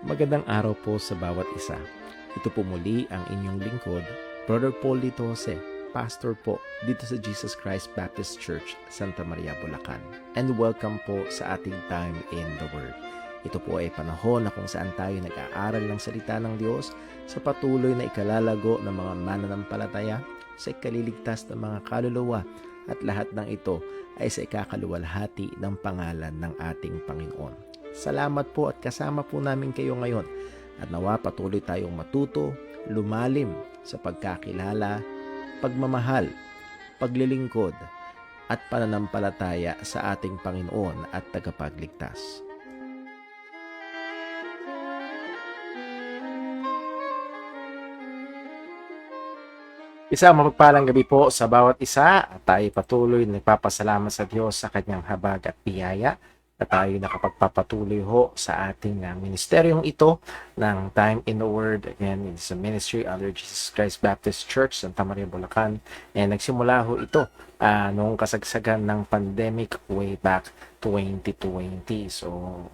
Magandang araw po sa bawat isa. Ito po muli ang inyong lingkod, Brother Paul Litose, pastor po dito sa Jesus Christ Baptist Church, Santa Maria, Bulacan. And welcome po sa ating Time in the Word. Ito po ay panahon na kung saan tayo nag-aaral ng salita ng Diyos sa patuloy na ikalalago ng mga mananampalataya, sa ikaliligtas ng mga kaluluwa, at lahat ng ito ay sa ikakaluwalhati ng pangalan ng ating Panginoon. Salamat po at kasama po namin kayo ngayon at nawa patuloy tayong matuto, lumalim sa pagkakilala, pagmamahal, paglilingkod at pananampalataya sa ating Panginoon at tagapagligtas. Isang mapagpalang gabi po sa bawat isa at tayo patuloy nagpapasalamat sa Diyos sa kanyang habag at biyaya na tayo nakapagpapatuloy ho sa ating ministeryong ito ng Time in the Word. Again, it's a ministry under Jesus Christ Baptist Church, Santa Maria, Bulacan. And nagsimula ho ito noong kasagsagan ng pandemic way back 2020. So,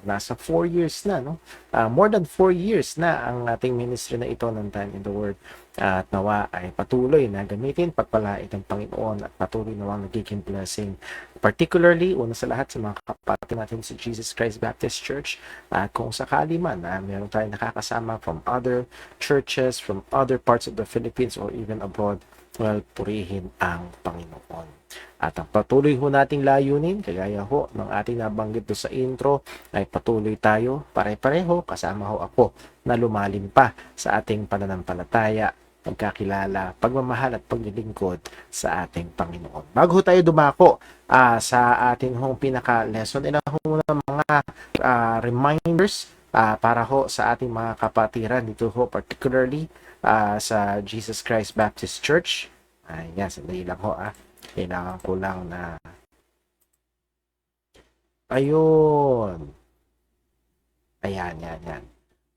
nasa 4 years na, no? More than 4 years na ang ating ministry na ito ng Time in the Word. At nawa ay patuloy na gamitin, pagpalain ng Panginoon at patuloy nawang nagiging blessing. Particularly, una sa lahat sa mga kapatid natin sa Jesus Christ Baptist Church. At kung sakali man, meron tayong nakakasama from other churches, from other parts of the Philippines or even abroad, well, purihin ang Panginoon. At ang patuloy ho nating layunin, kagaya ho ng ating nabanggit do sa intro, ay patuloy tayo, pare-pareho, kasama ho ako, na lumalim pa sa ating pananampalataya, pagkakilala, pagmamahal at paglilingkod sa ating Panginoon. Bago tayo dumako sa ating hong pinaka-lesson, ina ho muna mga reminders para ho sa ating mga kapatiran dito ho, particularly sa Jesus Christ Baptist Church. Ayan, sandali lang ho kailangan ko lang na ayun. Ayan, yan.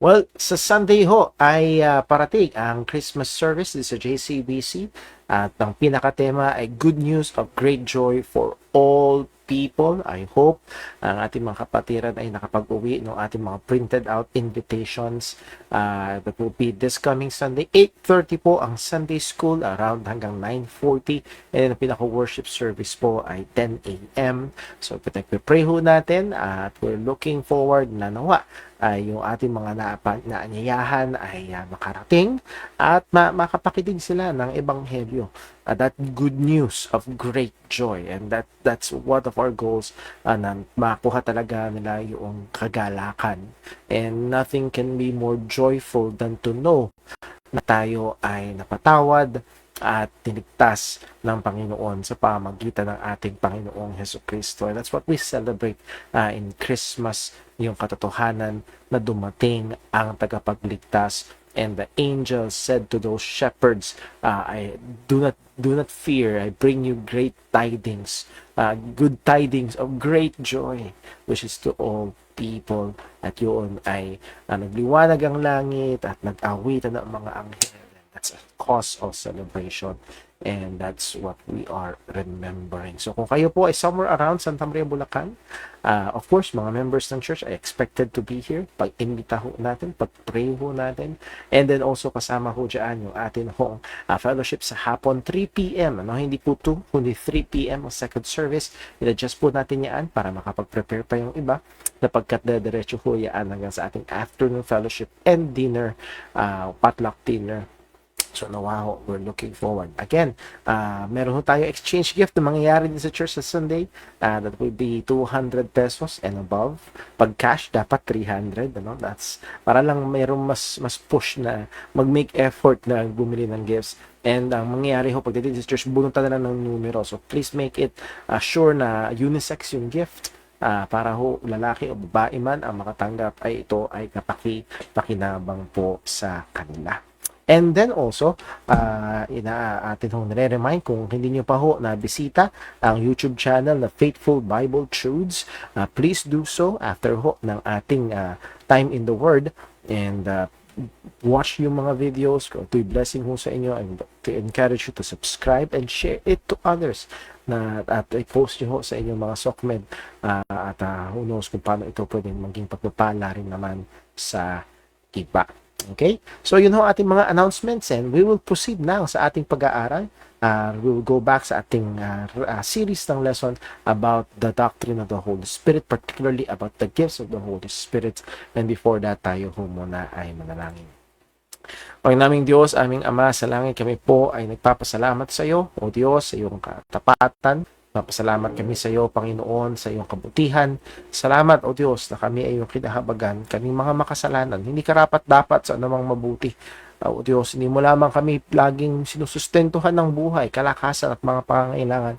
Well, sa Sunday ho ay parating ang Christmas service sa JCBC at ang pinakatema ay Good News of Great Joy for All People. I hope ang ating mga kapatiran ay nakapag-uwi ng ating mga printed out invitations that will be this coming Sunday. 8:30 po ang Sunday School, around hanggang 9:40, and ang pinaka-worship service po ay 10 a.m. So, pinag-pray ho natin at we're looking forward na nawa ay yung ating mga naanyayahan ay makarating at makapakinig sila ng ebanghelyo. That good news of great joy, and that's one of our goals, na makuha talaga nila yung kagalakan, and nothing can be more joyful than to know na tayo ay napatawad at tinigtas ng Panginoon sa pamamagitan ng ating Panginoong Hesukristo. And that's what we celebrate in Christmas, yung katotohanan na dumating ang tagapagligtas. And the angel said to those shepherds, I do not fear. I bring you great tidings, good tidings of great joy, which is to all people. At yun ay nagliwanag ang langit at nag-awitan ng mga anghel. That's a cause of celebration. And that's what we are remembering. So kung kayo po ay somewhere around Santa Maria, Bulacan, of course, mga members ng church ay expected to be here. Pag-imbita ho natin, pag-pray ho natin, and then also kasama ho dyan yung atin hong fellowship sa hapon, 3 p.m. Hindi po 2, kundi 3 p.m. ang second service. I-adjust po natin yan para makapag-prepare pa yung iba, sapagkat diretso ho yan hanggang sa ating afternoon fellowship and dinner, potluck dinner. So, nawaho, we're looking forward. Again, meron ho tayo exchange gift na mangyayari din sa church sa Sunday. That will be 200 pesos and above. Pag cash, dapat 300. That's para lang mayroong mas push na mag-make effort na bumili ng gifts. And ang mangyayari ho, pagdating sa church, bunutan na ng numero. So, please make it sure na unisex yung gift. Para ho, lalaki o babae man ang makatanggap, ay ito ay pakinabang po sa kanila. And then also, atin hong nire-remind kung hindi nyo pa ho na bisita ang YouTube channel na Faithful Bible Truths, please do so after ho ng ating Time in the Word, and watch yung mga videos ko. Ito'y blessing ho sa inyo, and to encourage you to subscribe and share it to others at i-post nyo ho sa inyong mga sokmed, at who knows kung paano ito pwedeng maging pagpapala rin naman sa iba. Okay? So, yun ho ating mga announcements and we will proceed now sa ating pag-aaral. We will go back sa ating series ng lesson about the doctrine of the Holy Spirit, particularly about the gifts of the Holy Spirit. And before that, tayo ho muna ay manalangin. Panginoon naming Diyos, aming Ama sa langit, kami po ay nagpapasalamat sa iyo, O Diyos, sa iyong katapatan. Nagpapasalamat kami sa iyo, Panginoon, sa iyong kabutihan. Salamat, O Diyos, na kami ay iyong kinahabagan, kaming mga makasalanan. Hindi karapat-dapat sa anumang mabuti. O Diyos, hindi mo lamang kami laging sinusustentuhan ng buhay, kalakasan at mga pangangailangan.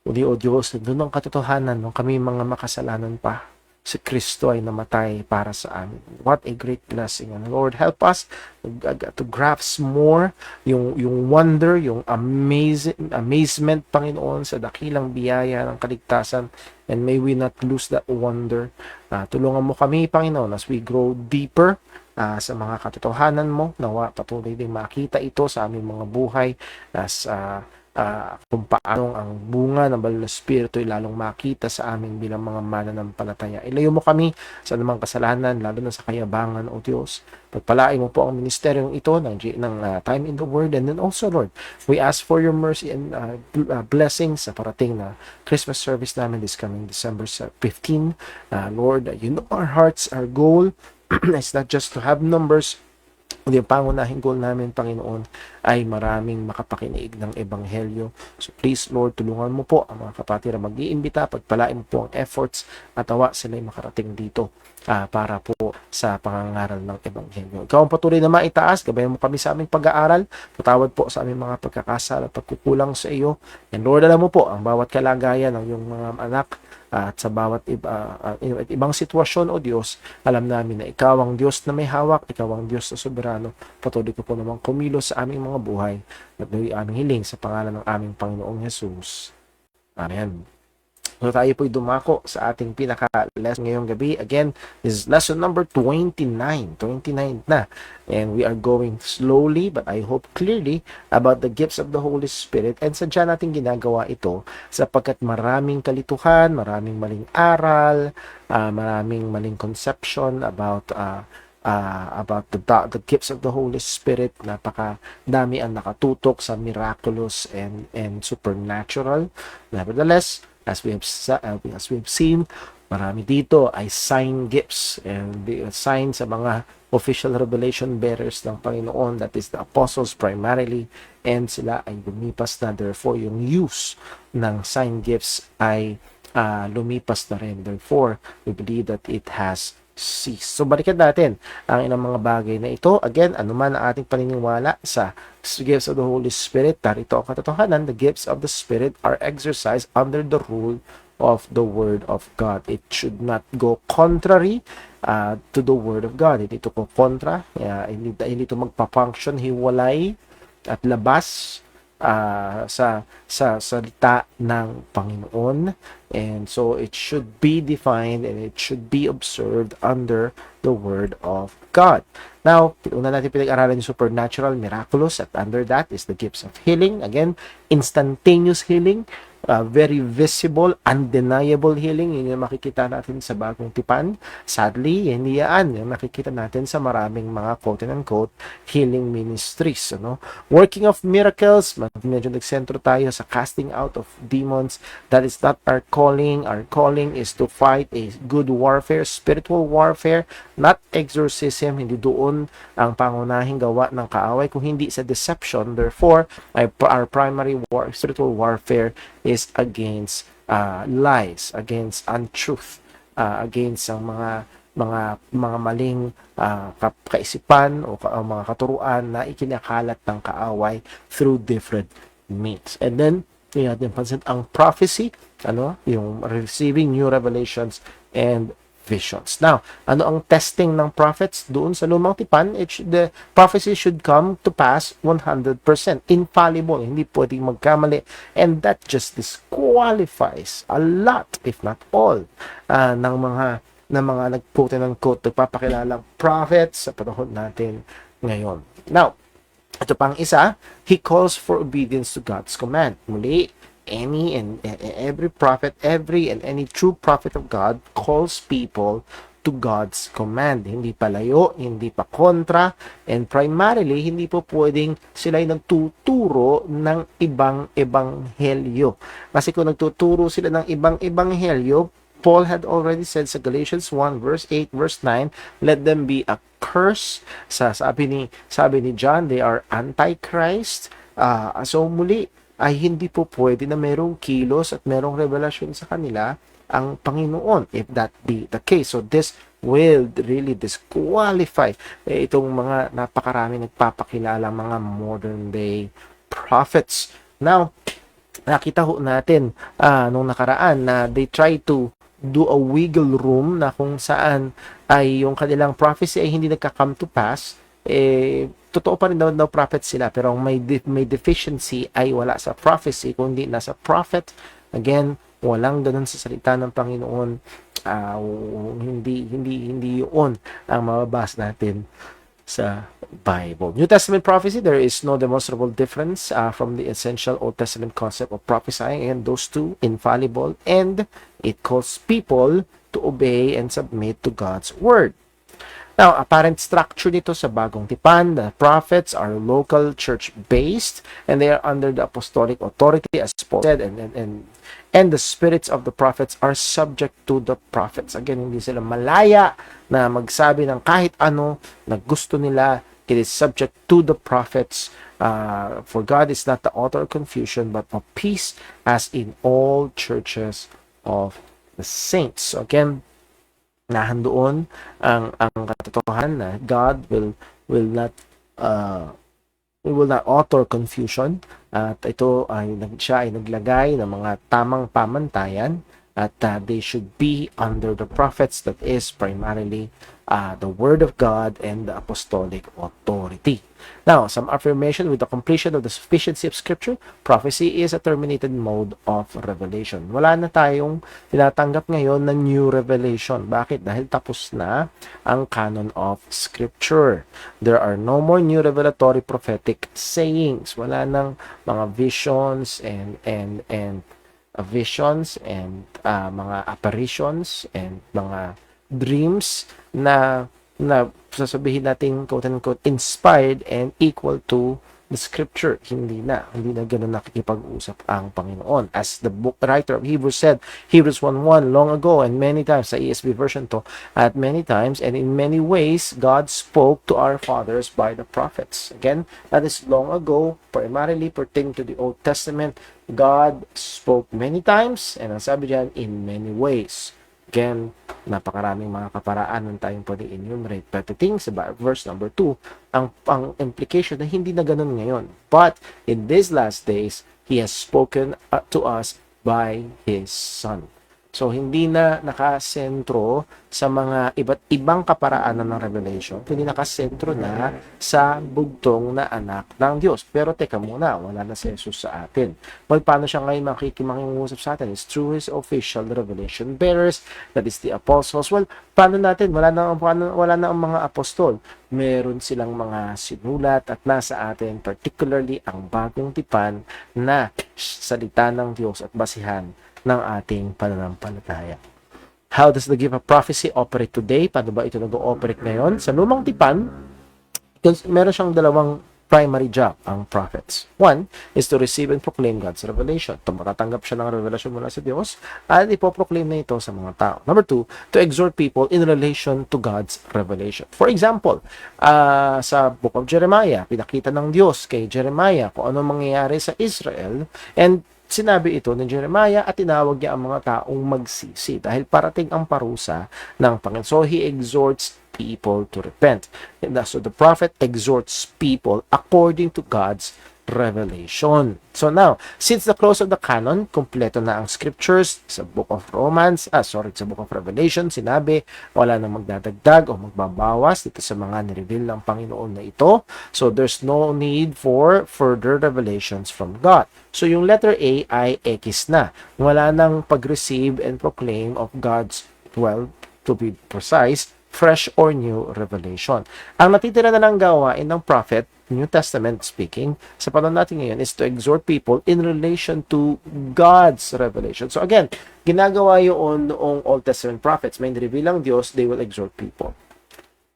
O Diyos, doon ang katotohanan nung kami mga makasalanan pa. Si Kristo ay namatay para sa amin. What a great blessing. And Lord, help us to grasp more yung wonder, yung amazement, Panginoon, sa dakilang biyaya ng kaligtasan. And may we not lose that wonder. Tulungan mo kami, Panginoon, as we grow deeper sa mga katotohanan mo. Nawa patuloy din makita ito sa aming mga buhay as kung paano ang bunga ng Banal na Espiritu ay lalong makita sa amin bilang mga mananampalataya. Ilayo mo kami sa anumang kasalanan, lalo na sa kayabangan, O Diyos. Pagpalain mo po ang ministeryong ito ng Time in the Word. And then also, Lord, we ask for your mercy and blessings sa parating na Christmas service namin this coming December 15. Lord, you know our hearts, our goal is not just to have numbers. Yung pangunahing goal namin, Panginoon, ay maraming makapakinig ng Ebanghelyo. So please, Lord, tulungan mo po ang mga kapatid na mag-iimbita, pagpalain mo po ang efforts at awa sila'y makarating dito para po sa pangangaral ng Ebanghelyo. Ikaw ang patuloy na maitaas, gabayan mo kami sa aming pag-aaral, patawad po sa aming mga pagkakasala at pagkukulang sa iyo. And Lord, alam mo po ang bawat kalagayan ng iyong mga anak, at sa bawat ibang sitwasyon, O Diyos, alam namin na ikaw ang Diyos na may hawak, ikaw ang Diyos na soberano. Patuloy ko po namang kumilos sa aming mga buhay at aming hiling sa pangalan ng aming Panginoong Jesus. Amen. So tayo po'y dumako sa ating pinaka-lesson ngayong gabi. Again, this is lesson number 29. 29 na. And we are going slowly but I hope clearly about the gifts of the Holy Spirit. And sadya natin ginagawa ito sapagkat maraming kalituhan, maraming maling aral, maraming maling conception about the gifts of the Holy Spirit. Napakadami ang nakatutok sa miraculous and supernatural. Nevertheless, as we have seen, marami dito ay sign gifts and sign sa mga official revelation bearers ng Panginoon, that is the apostles primarily, and sila ay lumipas na. Therefore, yung use ng sign gifts ay lumipas na rin. Therefore, we believe that it has ceased. So, balikan natin ang ilang mga bagay na ito. Again, anuman ang ating paniniwala sa gifts of the Holy Spirit, narito ang katotohanan, the gifts of the Spirit are exercised under the rule of the Word of God. It should not go contrary to the Word of God. Hindi ito kontra, hindi ito magpa-function hiwalay at labas sa salita ng Panginoon. And so it should be defined and it should be observed under the Word of God. Now, una natin pinag-aralan yung supernatural, miraculous, at under that is the gifts of healing. Again, instantaneous healing, very visible, undeniable healing. Yun yung makikita natin sa Bagong Tipan. Sadly, hindi yan yung makikita natin sa maraming mga quote-unquote healing ministries. Working of miracles, medyo nagsentro tayo sa casting out of demons. That is not our calling. Our calling is to fight a good warfare, spiritual warfare, not exorcism. Hindi doon ang pangunahing gawa ng kaaway, kung hindi sa deception. Therefore, our primary spiritual warfare is against lies, against untruth, against ang mga maling kaisipan o mga katuruan na ikinakalat ng kaaway through different means. And then, natin pansin ang prophecy, yung receiving new revelations and visions. Now, ano ang testing ng prophets doon sa Lumang Tipan? The prophecy should come to pass 100%. Infallible. Hindi pwedeng magkamali. And that just disqualifies a lot, if not all, ng mga nagquote-unquote nagpapakilalang prophets sa panahon natin ngayon. Now, ito pang isa, he calls for obedience to God's command. Muli, any and every prophet, every and any true prophet of God calls people to God's command. Hindi palayo, hindi pa kontra, and primarily, hindi po pwedeng sila ay nagtuturo ng ibang ebanghelyo. Kasi kung nagtuturo sila ng ibang ebanghelyo, Paul had already said sa Galatians 1 verse 8, verse 9, let them be a curse. Sabi ni John, they are antichrist. So muli, ay hindi po pwede na merong kilos at merong revelasyon sa kanila ang Panginoon, if that be the case. So this will really disqualify itong mga napakarami nagpapakilala mga modern day prophets. Now, nakita ho natin nung nakaraan na they try to do a wiggle room na kung saan ay yung kanilang prophecy ay hindi nagka-come to pass. Totoo pa rin daw prophet sila, pero ang may deficiency ay wala sa prophecy, kundi nasa prophet. Again, walang ganun sa salita ng Panginoon. Hindi yun ang mababasa natin sa Bible. New Testament prophecy, there is no demonstrable difference from the essential Old Testament concept of prophesying, and those two infallible, and it calls people to obey and submit to God's word. Now, apparent structure nito sa Bagong Tipan, the prophets are local church-based and they are under the apostolic authority, as Paul said, and the spirits of the prophets are subject to the prophets. Again, hindi sila malaya na magsabi ng kahit ano na gusto nila. It is subject to the prophets. For God is not the author of confusion, but of peace, as in all churches of the saints. So again, nahandoon ang katotohanan na God will not author confusion, at ito ay siya ay naglagay ng mga tamang pamantayan, at they should be under the prophets, that is primarily the word of God and the apostolic authority. Now, some affirmation: with the completion of the sufficiency of Scripture, prophecy is a terminated mode of revelation. Wala na tayong tinatanggap ngayon na new revelation. Bakit? Dahil tapos na ang canon of Scripture. There are no more new revelatory prophetic sayings. Wala nang mga visions and mga apparitions and mga dreams na sasabihin natin quote-unquote inspired and equal to the scripture. Hindi na ganun nakikipag-usap ang Panginoon. As the book writer of Hebrews said, Hebrews 1:1 long ago, and many times, sa ESV version to, at many times and in many ways, God spoke to our fathers by the prophets. Again, that is long ago, primarily pertaining to the Old Testament. God spoke many times, and ang sabi diyan, in many ways. Again, napakaraming mga kaparaanan tayong pwede enumerate. But the thing sa verse number 2, ang implication na hindi na ganun ngayon. But in these last days, He has spoken to us by His Son. So, hindi na nakasentro sa mga iba't ibang kaparaanan ng revelation. Hindi nakasentro na sa bugtong na anak ng Diyos. Pero teka muna, wala na si Jesus sa atin. Well, paano siya ngayon makikimangungusap sa atin? It's through His official revelation bearers, that is the apostles. Well, paano natin? Wala na ang mga apostol. Meron silang mga sinulat at nasa atin, particularly ang Bagong Tipan na salita ng Diyos at basihan ng ating pananampalataya. How does the gift of prophecy operate today? Paano ba ito nag-ooperate ngayon? Sa Lumang Tipan, meron siyang dalawang primary job ang prophets. One is to receive and proclaim God's revelation. Matatanggap siya ng revelation mula sa Diyos at ipoproclaim na ito sa mga tao. Number two, to exhort people in relation to God's revelation. For example, sa book of Jeremiah, pinakita ng Diyos kay Jeremiah kung ano mangyayari sa Israel, and sinabi ito ni Jeremiah at tinawag niya ang mga taong magsisi dahil parating ang parusa ng Panginoon. So he exhorts people to repent. And so the prophet exhorts people according to God's revelation. So now, since the close of the canon, kompleto na ang scriptures sa book of sa book of Revelation, sinabi, wala nang magdadagdag o magbabawas dito sa mga nireveal ng Panginoon na ito. So there's no need for further revelations from God. So yung letter A ay X na. Wala nang pag-receive and proclaim of God's, well, to be precise, fresh or new revelation. Ang natitira na lang gawain ng prophet, New Testament speaking, sa panahon natin ngayon is to exhort people in relation to God's revelation. So again, ginagawa yun noong Old Testament prophets. May nireveal ang Diyos, they will exhort people.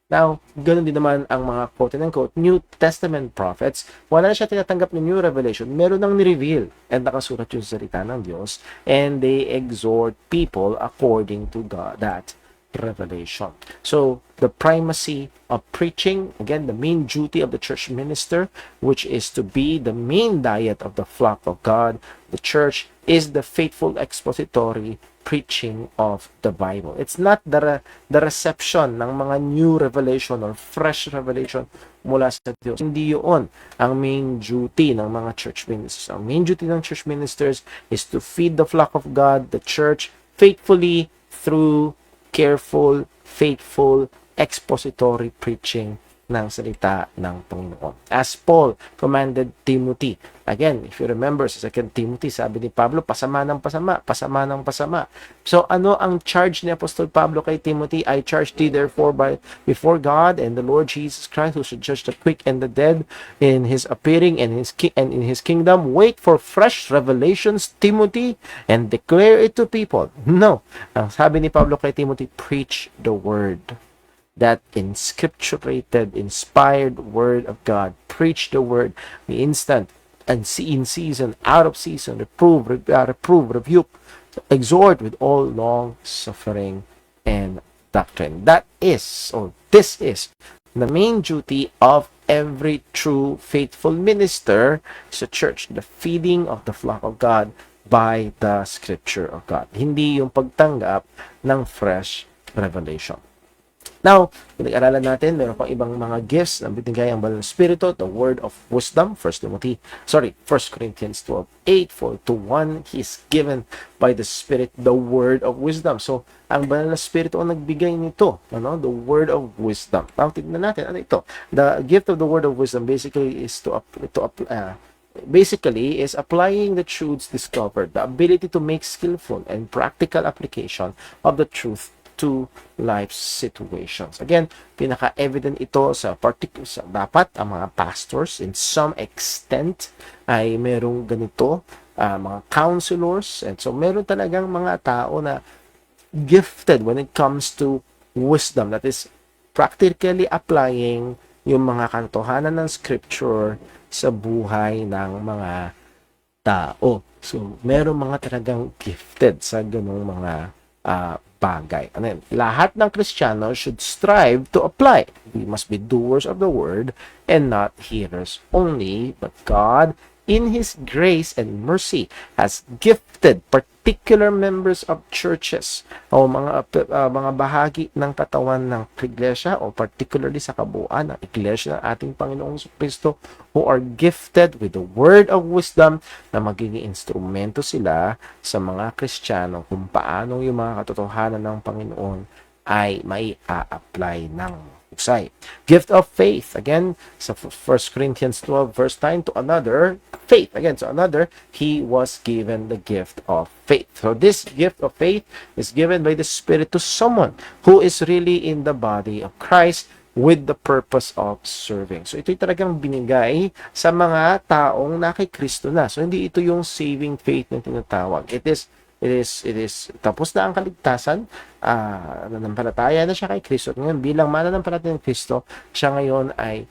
Now, ganun din naman ang mga quote-unquote New Testament prophets. Wala na siya tinatanggap ng new revelation. Meron nang ni-reveal and nakasurat yung salita ng Diyos, and they exhort people according to God, that revelation. So, the primacy of preaching, again, the main duty of the church minister, which is to be the main diet of the flock of God, the church, is the faithful expository preaching of the Bible. It's not the reception ng mga new revelation or fresh revelation mula sa Diyos. Hindi yun ang main duty ng mga church ministers. Ang main duty ng church ministers is to feed the flock of God, the church, faithfully through careful, faithful, expository preaching ng salita ng Panginoon. As Paul commanded Timothy. Again, if you remember sa 2 Timothy, sabi ni Pablo, pasama ng pasama, pasama ng pasama. So, ano ang charge ni Apostol Pablo kay Timothy? I charge thee therefore before God and the Lord Jesus Christ, who should judge the quick and the dead in his appearing and in his kingdom. Wait for fresh revelations, Timothy, and declare it to people. No. Ang sabi ni Pablo kay Timothy, preach the word. That inscripturated, inspired word of God. Preach the word. Be instant and in season, out of season. Reprove, rebuke, exhort with all long suffering and doctrine. That is, or this is, the main duty of every true faithful minister sa church. The feeding of the flock of God by the scripture of God. Hindi yung pagtanggap ng fresh revelation. Now, pinag-aralan natin, meron pang ibang mga gifts na binigay ang Banal na Espiritu, the word of wisdom, 1 Corinthians 12:8, for to one he is given by the Spirit the word of wisdom. So, ang Banal na Espiritu ang nagbigay nito, the word of wisdom. Now, tignan natin, ano ito? The gift of the word of wisdom basically is is applying the truths discovered, the ability to make skillful and practical application of the truth to life situations. Again, pinaka-evident ito sa dapat ang mga pastors in some extent ay merong ganito, mga counselors, and so meron talagang mga tao na gifted when it comes to wisdom, that is practically applying yung mga katotohanan ng scripture sa buhay ng mga tao. So, meron mga talagang gifted sa ganung mga bagay. Lahat ng Kristiyano should strive to apply. We must be doers of the word and not hearers only, but God, in His grace and mercy, has gifted particular members of churches o mga bahagi ng katawan ng iglesia o particularly sa kabuuan ng iglesia ng ating Panginoong Kristo who are gifted with the word of wisdom na magiging instrumento sila sa mga Kristiyano kung paano yung mga katotohanan ng Panginoon ay may a-apply ng husay. Gift of faith, again, sa 1 Corinthians 12 verse 9, to another, faith, again, so another, he was given the gift of faith. So this gift of faith is given by the Spirit to someone who is really in the body of Christ with the purpose of serving. So ito'y talagang binigay sa mga taong nakikristo na. So hindi ito yung saving faith na tinatawag. It is tapos na ang kaligtasan, nananampalataya na siya kay Kristo. Ngayon, bilang mananampalataya ng Kristo, siya ngayon ay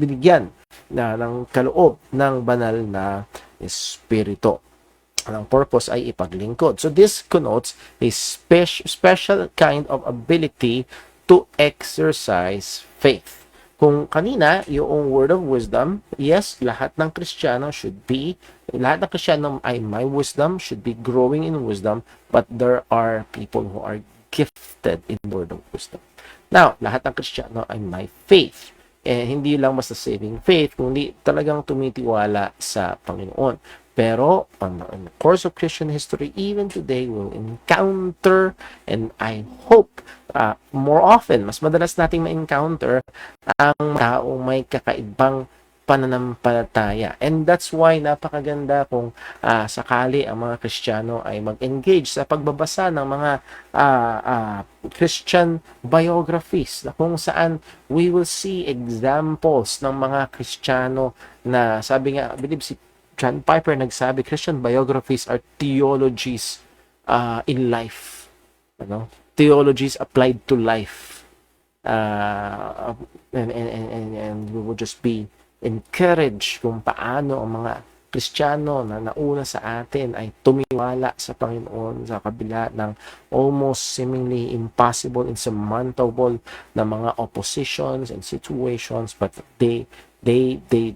binigyan na ng kaloob ng banal na Espiritu. Ang purpose ay ipaglingkod. So this connotes a special kind of ability to exercise faith. Kung kanina, yung word of wisdom, yes, lahat ng Kristiyano lahat ng Kristiyano ay may wisdom, should be growing in wisdom, but there are people who are gifted in word of wisdom. Now, lahat ng Kristiyano ay may faith. Hindi lang basta saving faith, kundi talagang tumitiwala sa Panginoon. Pero, on the course of Christian history, even today, we'll encounter, and I hope, more often, mas madalas nating ma-encounter ang taong may kakaibang pananampalataya. And that's why napakaganda kung sakali ang mga Kristiyano ay mag-engage sa pagbabasa ng mga Christian biographies na kung saan we will see examples ng mga Kristiyano na sabi nga, I believe si John Piper nagsabi, Christian biographies are theologies in life. Ano? Theologies applied to life. And we will just be encouraged kung paano ang mga Kristiyano na nauna sa atin ay tumiwala sa Panginoon sa kabila ng almost seemingly impossible, insurmountable na mga oppositions and situations, but they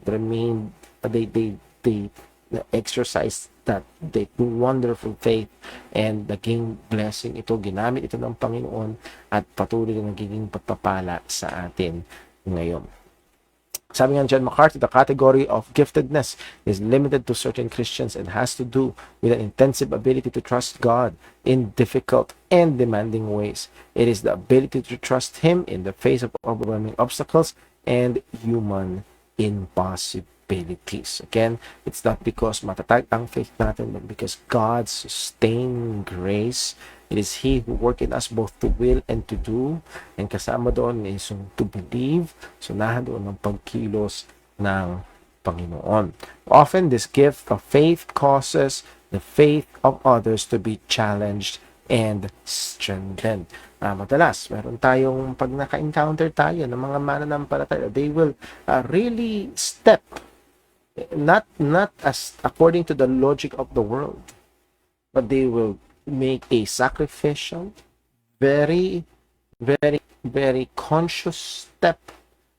remained, they exercise that wonderful faith, and naging blessing ito, ginamit ito ng Panginoon at patuloy na nagiging pagpapala sa atin ngayon. Sabi nga John MacArthur, the category of giftedness is limited to certain Christians and has to do with an intensive ability to trust God in difficult and demanding ways. It is the ability to trust Him in the face of overwhelming obstacles and human impossibilities. Again, it's not because matatag ang faith natin, but because God's sustained grace. It is He who work in us both to will and to do. And kasama doon is yung to believe. So doon ng pagkilos ng Panginoon. Often, this gift of faith causes the faith of others to be challenged and strengthened. Madalas, meron tayong, pag naka-encounter tayo ng mga mananampalataya, they will really step, not as according to the logic of the world, but they will make a sacrificial, very, very, very conscious step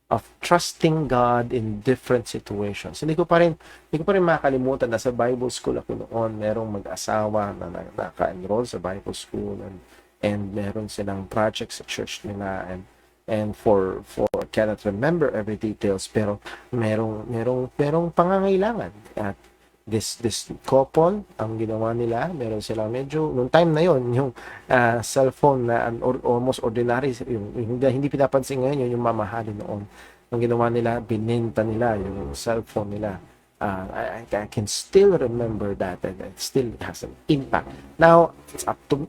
of trusting God in different situations. Hindi ko pa rin makalimutan na sa Bible school ako noon, merong mag-asawa na naka-enroll sa Bible school, and meron silang project sa church nila, and for cannot remember every details, pero merong pangangailangan. At this couple, ang ginawa nila, meron silang medyo, nung time na yon, yung cellphone na almost ordinary, yung hindi pinapansin ngayon, yung mamahalin noon. Ang ginawa nila, binenta nila yung cellphone nila. I can still remember that, and it still has an impact. Now,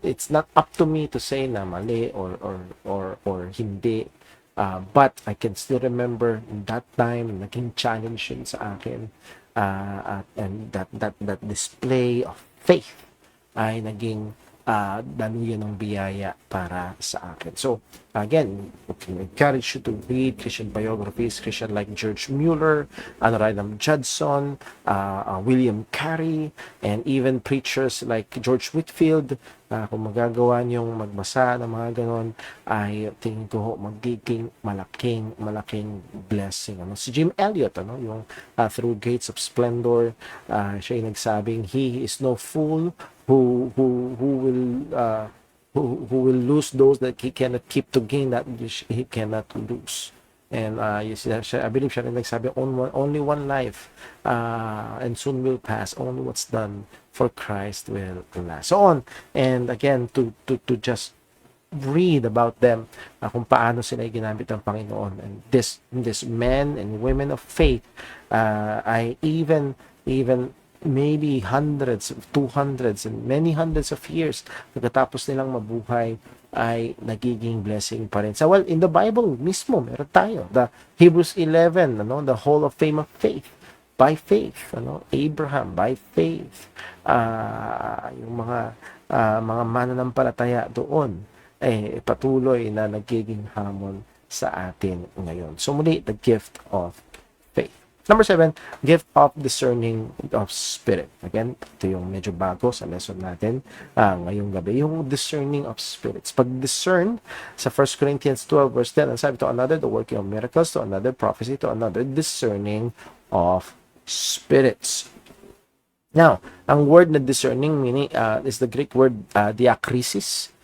it's not up to me to say na mali or hindi. But I can still remember that time, naging challenge yun sa akin. And that display of faith ay naging daluyan ng biyaya para sa akin. So, again, I encourage you to read Christian biographies, Christian like George Mueller, Adoniram Judson, William Carey, and even preachers like George Whitefield. Kung magagawa niyong magbasa ng mga ganon, ay tingin ko magiging malaking blessing. Si Jim Elliot, yung Through Gates of Splendor, siya yung nagsabing, he is no fool who will lose those that he cannot keep to gain that which he cannot lose. And I believe siya rin nagsabi, only one life, and soon will pass. Only what's done for Christ will last. So on. And again, to just read about them, kung paano sila ginamit ng Panginoon. And this men and women of faith, I even maybe hundreds, 200s, and many hundreds of years pagkatapos nilang mabuhay, ay nagiging blessing pa rin. So, well, in the Bible mismo, meron tayo. The Hebrews 11, the Hall of Fame of Faith. By faith, Abraham, by faith. Yung mga mananampalataya doon, patuloy na nagiging hamon sa atin ngayon. So, muli, the gift of faith. Number 7, gift of discerning of spirit. Again, ito yung medyo bago sa lesson natin ngayong gabi. Yung discerning of spirits. Pag-discern sa 1 Corinthians 12 verse 10, ang sabi, to another, the working of miracles, to another, prophecy, to another, discerning of spirits. Now, ang word na discerning meaning is the Greek word diakrisis.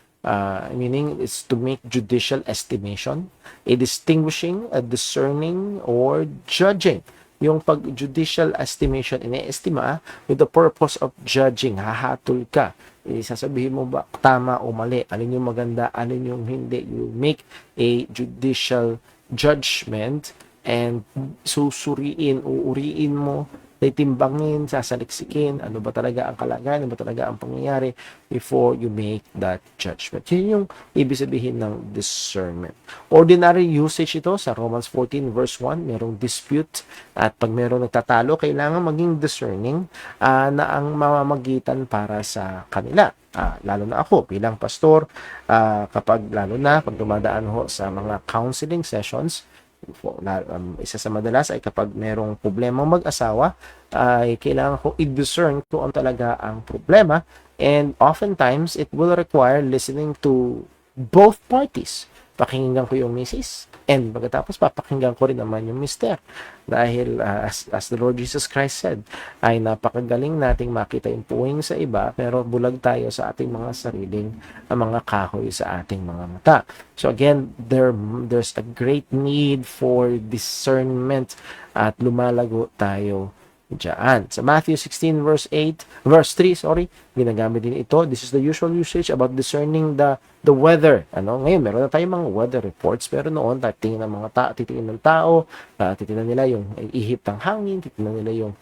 Meaning is to make judicial estimation, a distinguishing, a discerning, or judging. Yung pag-judicial estimation, ine-estima with the purpose of judging. Hahatol ka. Sasabihin mo ba tama o mali? Alin yung maganda, alin yung hindi? You make a judicial judgment and uuriin mo, titimbangin, sasaliksikin, ano ba talaga ang kalagayan, ano ba talaga ang pangyayari before you make that judgment. Yun yung ibig sabihin ng discernment. Ordinary usage ito sa Romans 14 verse 1, merong dispute at pag merong nagtatalo, kailangan maging discerning na ang mamamagitan para sa kanila. Lalo na ako bilang pastor, lalo na pag dumadaan ho sa mga counseling sessions, isa sa madalas ay kapag merong problemang mag-asawa, ay kailangan ko i-discern kung ano talaga ang problema, and oftentimes it will require listening to both parties. Pakinggan ko yung misis, and pagkatapos papakinggan ko rin naman yung mister. Dahil as the Lord Jesus Christ said, ay napakagaling nating makita yung puwing sa iba, pero bulag tayo sa ating mga sariling mga kahoy sa ating mga mata. So again, there's a great need for discernment at lumalago tayo diyan. Sa Matthew 16 verse 3, ginagamit din ito. This is the usual usage about discerning the weather. Ngayon meron na tayong mga weather reports, pero noon titingnan ng mga titingnan ng tao, titingnan nila yung ihip ng hangin, titingnan nila yung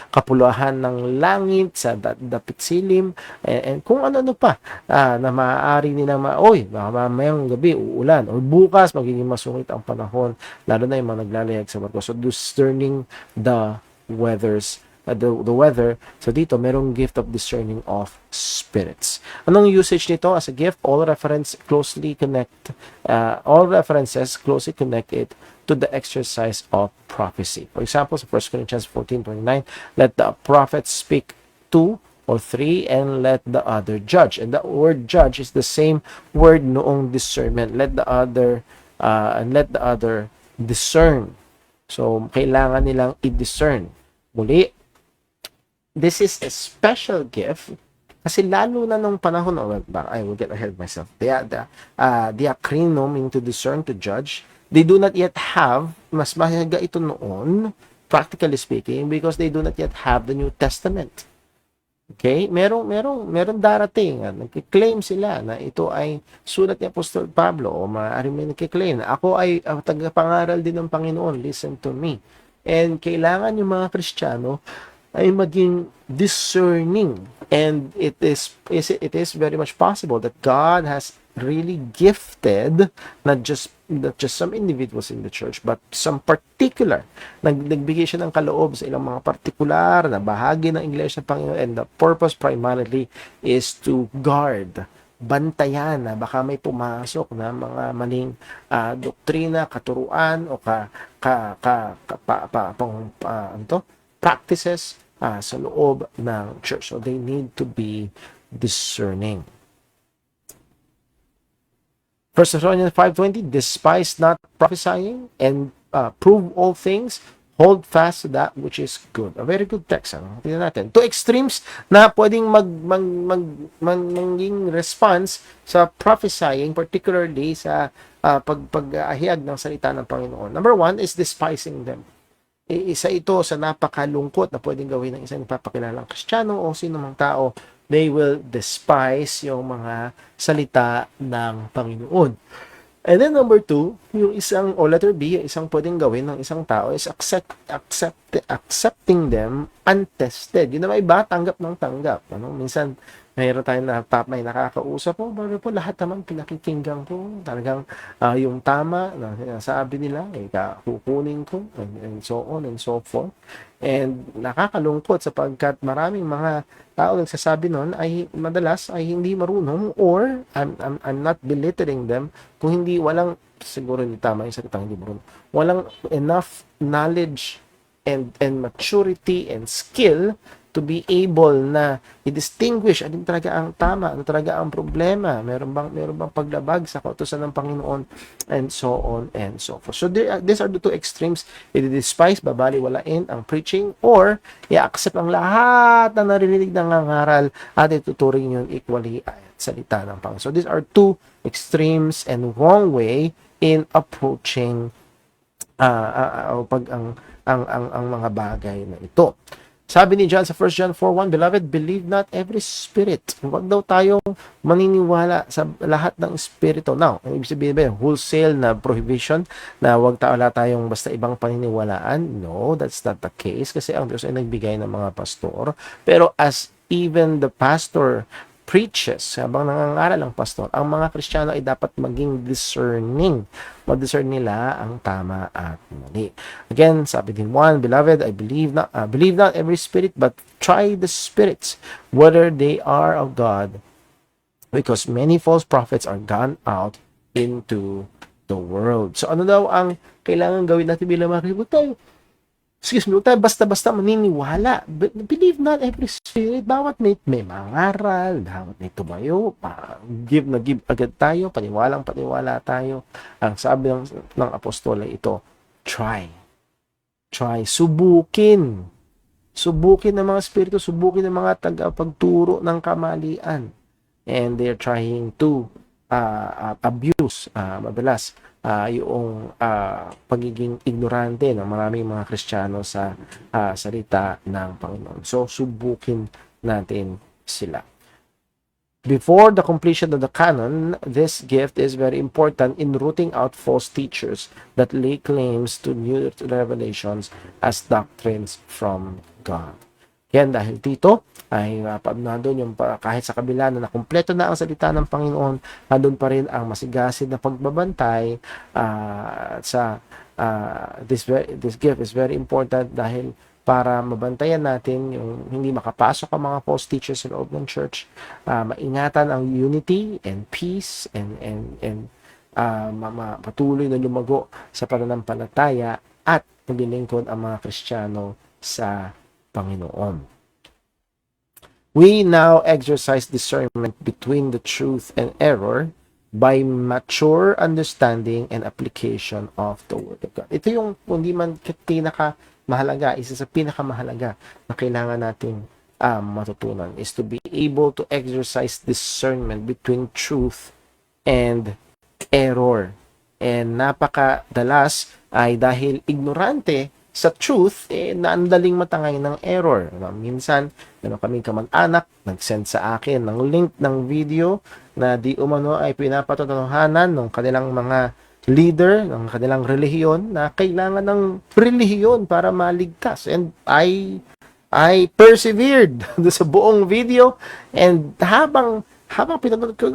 kapulahan ng langit sa dapit silim, and kung ano pa na maaari nilang baka mamayang gabi uulan or bukas magiging masungit ang panahon, lalo na yung mga naglalayag sa barko. So discerning the weather. So dito merong gift of discerning of spirits. Anong usage nito as a gift? All references closely connect it to the exercise of prophecy. For example, sa 1 Corinthians 14:29, let the prophet speak 2 or 3 and let the other judge. And the word judge is the same word noong discernment. Let the other discern. So, kailangan nilang i-discern. Muli, this is a special gift kasi lalo na nung panahon, I will get ahead of myself. Diakrino, meaning to discern, to judge. They do not yet have, mas mahalaga ito noon, practically speaking, because they do not yet have the New Testament. Okay? Meron darating, nagkiklaim sila na ito ay sulat ni Apostol Pablo, o maaari may nagkiklaim na ako ay tagapangaral din ng Panginoon, listen to me. And kailangan yung mga Kristiyano ay maging discerning, and it is very much possible that God has really gifted not just some individuals in the church, but some particular, nagbigay siya ng kaloob sa ilang mga partikular na bahagi ng Iglesia ng Panginoon, and the purpose primarily is to guard, bantayan na baka may pumasok na mga maling doktrina, katuruan o practices sa loob ng church. So they need to be discerning. 1 Thessalonians 5:20, despise not prophesying, and prove all things, hold fast to that which is good. A very good text. Tingnan natin. Two extremes na pwedeng maging response sa prophesying, particularly sa pag-ahayag ng salita ng Panginoon. Number one is despising them. Isa ito sa napakalungkot na pwedeng gawin ng isang papakilalang Kristiyano o sino mang tao. They will despise yung mga salita ng Panginoon. And then number two, yung letter B, yung isang pwedeng gawin ng isang tao is accepting them untested. Yun na may iba, tanggap ng tanggap. Minsan, mayroon tayong may nakakausap po, pero po lahat naman pinakikinggan ko. Talagang yung tama na sinasabi nila, kukunin ko, and so on and so forth. And nakakalungkot sapagkat maraming mga tao nagsasabi nun ay madalas ay hindi marunong, or I'm not belittling them, kung walang, siguro hindi tama yung salitang hindi marunong, walang enough knowledge and maturity and skill to be able na i-distinguish ano talaga ang tama, ano talaga ang problema, meron bang paglabag sa kautusan ng Panginoon, and so on and so forth. So these are the two extremes. I-despise, babaliwalain ang preaching, or i-accept ang lahat na naririnig ng ngaral at ituturing yun equally at salita ng Panginoon. So these are two extremes and wrong way in approaching ang mga bagay na ito. Sabi ni John sa 1 John 4:1, Beloved, believe not every spirit. Huwag daw tayong maniniwala sa lahat ng espiritu. Now, ang ibig sabihin ba yun? Wholesale na prohibition na wala tayong basta ibang paniniwalaan? No, that's not the case kasi ang Diyos ay nagbigay ng mga pastor. Pero as even the pastor preaches, habang nangangaral ang pastor, ang mga Kristiyano ay dapat maging discerning. Mag-discern nila ang tama at mali. Again, sabi din 1, Beloved, I believe not every spirit, but try the spirits, whether they are of God, because many false prophets are gone out into the world. So ano daw ang kailangan gawin natin bilang mga Kristiyano? Huwag tayo basta-basta maniniwala. Believe not every spirit. Bawat may mangaral, bawat may tumayo, give agad tayo, paniwala tayo. Ang sabi ng apostol ay ito, try. Subukin ng mga spirito, subukin ng mga tagapagturo ng kamalian. And they're trying to abuse, madalas, yung pagiging ignorante ng maraming mga Kristiyano sa salita ng Panginoon. So, subukin natin sila. Before the completion of the canon, this gift is very important in rooting out false teachers that lay claims to new revelations as doctrines from God. Yan, dahil dito ay nandun yung kahit sa kabila na nakumpleto na ang salita ng Panginoon, nandun pa rin ang masigasig na pagbabantay this gift is very important dahil para mabantayan natin yung hindi makapasok ang mga false teachers sa loob ng church, maingatan ang unity and peace and patuloy na lumago sa pananampalataya at paglilingkod ang mga Kristiyano sa Panginoon. We now exercise discernment between the truth and error by mature understanding and application of the Word of God. Ito yung hindi man pinakamahalaga, isa sa pinakamahalaga na kailangan nating matutunan is to be able to exercise discernment between truth and error. And napakadalas ay dahil ignorante sa truth, naandaling matangay ng error. Minsan, kaming kamag-anak, nag-send sa akin ng link ng video na di umano ay pinapatotohanan ng kanilang mga leader, ng kanilang relihiyon, na kailangan ng relihiyon para maligtas. And I persevered sa buong video, and habang pinanood ko,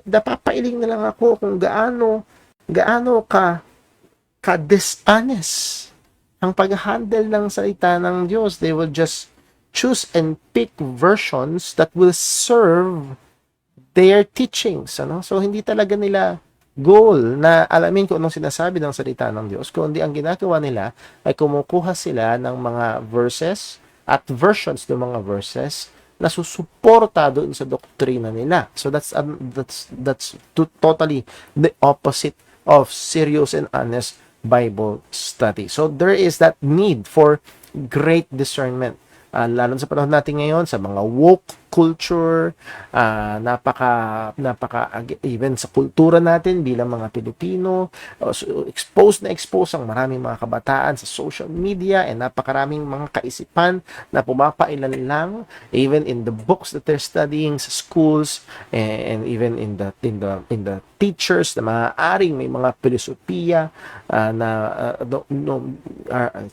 napapailing na lang ako kung gaano ka dishonest ang pag-handle ng salita ng Diyos. They will just choose and pick versions that will serve their teachings. So, hindi talaga nila goal na alamin kung anong sinasabi ng salita ng Diyos, kundi ang ginagawa nila ay kumukuha sila ng mga verses at versions ng mga verses na susuporta doon sa doktrina nila. So, that's totally the opposite of serious and honest Bible study. So there is that need for great discernment. Lalo sa panahon natin ngayon, sa mga woke culture, even sa kultura natin bilang mga Pilipino, exposed ang maraming mga kabataan sa social media, and napakaraming mga kaisipan na pumapailan lang, even in the books that they're studying sa schools, and even in the teachers na maaaring may mga filosofiya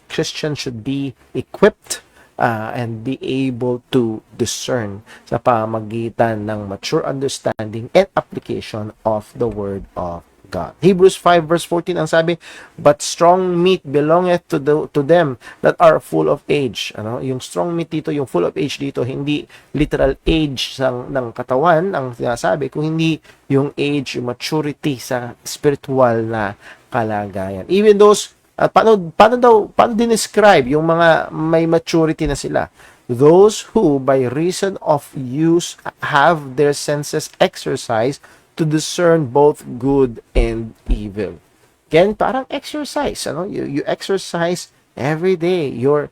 Christians should be equipped and be able to discern sa pamamagitan ng mature understanding and application of the Word of God. Hebrews 5 verse 14 ang sabi, but strong meat belongeth to them that are full of age. Yung strong meat dito, yung full of age dito, hindi literal age ng katawan ang sinasabi, kung hindi yung age, yung maturity sa spiritual na kalagayan. Even those paano dinescribe yung mga may maturity na sila? Those who by reason of use have their senses exercised to discern both good and evil. Again, parang exercise, you exercise every day your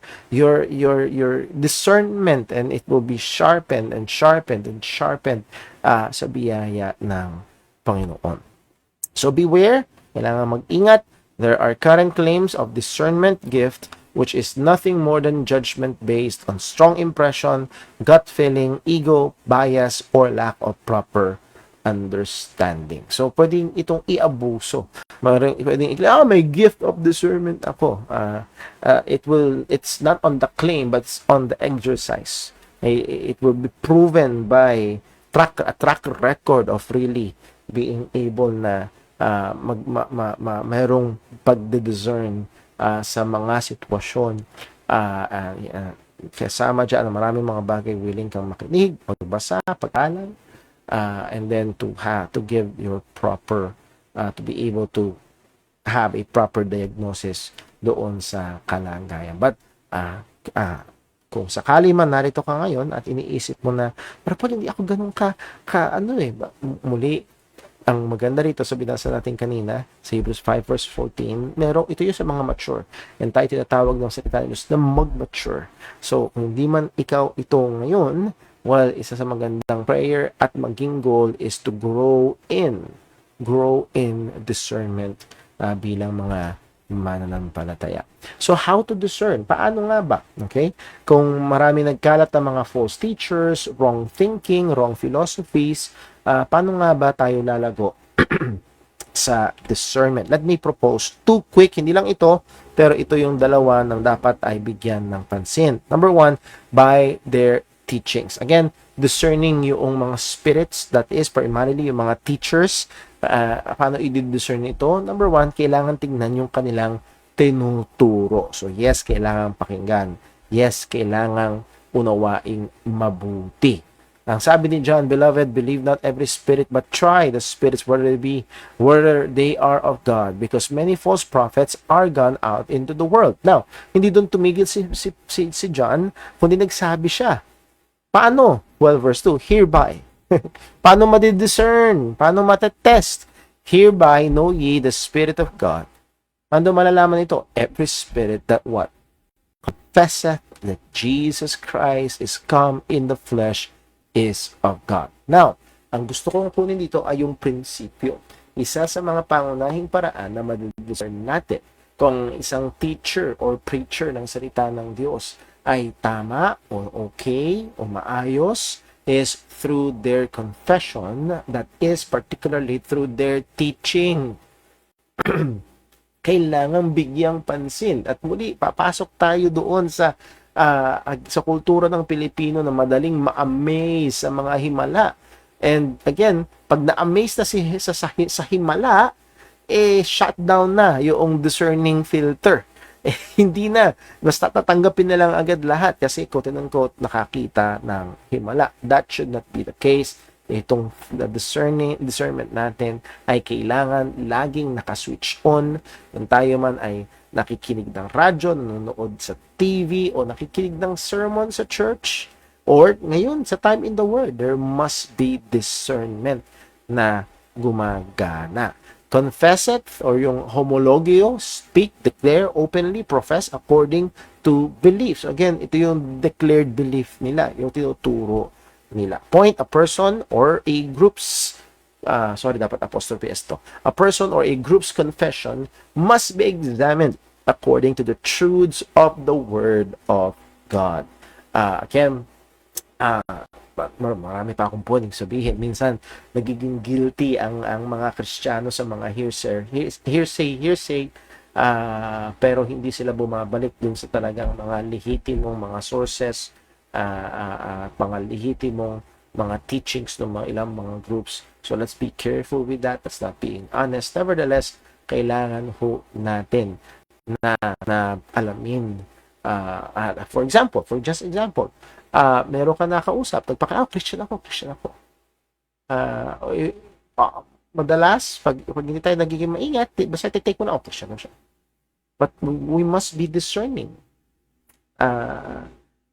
discernment, and it will be sharpened sa biyaya ng Panginoon. So beware, kailangan mag-ingat. There are current claims of discernment gift which is nothing more than judgment based on strong impression, gut feeling, ego, bias, or lack of proper understanding. So, pwedeng itong iabuso. Pwedeng, may gift of discernment ako. It's not on the claim, but it's on the exercise. It will be proven by a track record of really being able na mayroong pagde-discern sa mga sitwasyon. Kasama dyan ang maraming mga bagay willing kang makinig, magbasa, pag-alam, and then to give your proper, to be able to have a proper diagnosis doon sa kalagayan. But, kung sakali man narito ka ngayon at iniisip mo na, pero hindi ako ganun muli, ang maganda rito sa binasa natin kanina, sa Hebrews 5 verse 14, ito yung sa mga mature. And tayo tinatawag ng salita ni Diyos na mag-mature. So, kung di man ikaw ito ngayon, well, isa sa magandang prayer at maging goal is to grow in discernment bilang mga mananampalataya. So, how to discern? Paano nga ba? Okay? Kung marami nagkalat ng mga false teachers, wrong thinking, wrong philosophies, paano nga ba tayo lalago sa discernment? Let me propose 2 quick, hindi lang ito, pero ito yung dalawa ng dapat ay bigyan ng pansin. Number 1, by their teachings. Again, discerning yung mga spirits, that is primarily yung mga teachers. Paano i-discern ito? Number 1, kailangan tingnan yung kanilang tinuturo. So yes, kailangan pakinggan. Yes, kailangan unawaing mabuti. Ang sabi ni John, Beloved, believe not every spirit, but try the spirits whether they are of God, because many false prophets are gone out into the world. Now, hindi doon tumigil si John, kundi nagsabi siya. Paano? Well, verse 2, hereby. Paano madidiscern? Paano matetest? Hereby know ye the Spirit of God. Paano malalaman ito? Every spirit that what? Confesseth that Jesus Christ is come in the flesh is of God. Now, ang gusto kong kunin dito ay yung prinsipyo. Isa sa mga pangunahing paraan na madidiscern natin kung isang teacher or preacher ng salita ng Diyos ay tama o okay o maayos is through their confession, that is particularly through their teaching. Kailangan bigyang pansin. At muli, papasok tayo doon sa kultura ng Pilipino na madaling ma-amaze sa mga himala. And again, pag na-amaze na sa himala, shut down na yung discerning filter. Hindi na. Basta tatanggapin na lang agad lahat kasi quote-unquote nakakita ng himala. That should not be the case. Itong discernment natin ay kailangan laging nakaswitch on. Kung tayo man ay nakikinig ng radyo, nanonood sa TV, o nakikinig ng sermon sa church, or ngayon sa time in the Word, there must be discernment na gumagana. Confess it, or yung homologio, speak, declare, openly, profess according to beliefs. Again, ito yung declared belief nila, yung tinuturo nila. Point, a person or a group's, dapat apostrophe S to. A person or a group's confession must be examined according to the truths of the Word of God. Again, marami pa akong pwedeng sabihin. Minsan, nagiging guilty ang mga Kristiyano sa mga hearsay, pero hindi sila bumabalik dun sa talagang mga lehitimong mga sources, mga lehitimong mga teachings ng mga ilang mga groups. So, let's be careful with that. That's not being honest. Nevertheless, kailangan ho natin na alamin. For example, meron ka nakausap, Christian ako. Madalas, pag hindi tayo nagiging maingat, basta take mo na, Christian na siya. But we must be discerning.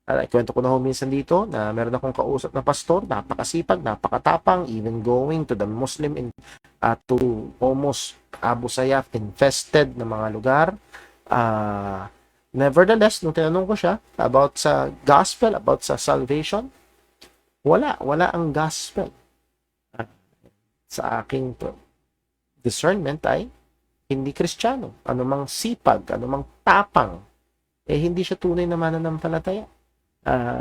Kwento ko na ho minsan dito na meron akong kausap na pastor, napakasipag, napakatapang, even going to the Muslim to almost Abu Sayyaf infested na mga lugar. Nevertheless, nung tinanong ko siya about sa gospel, about sa salvation, wala ang gospel. Sa aking discernment ay hindi Kristiyano. Anumang sipag, anumang tapang, hindi siya tunay na mananampalataya.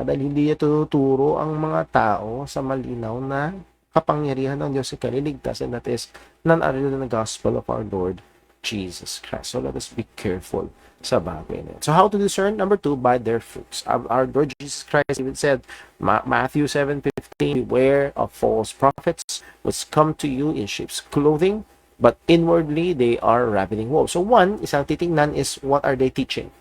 Dahil hindi niya tinuturo ang mga tao sa malinaw na kapangyarihan ng Diyos sa kaliligtas, and that is none other than the gospel of our Lord Jesus Christ. So let us be careful sa bagay na yun. So how to discern? Number 2, by their fruits. Our Lord Jesus Christ even said, Matthew 7:15, beware of false prophets which come to you in sheep's clothing, but inwardly they are ravening wolves. So one, isang titingnan is what are they teaching?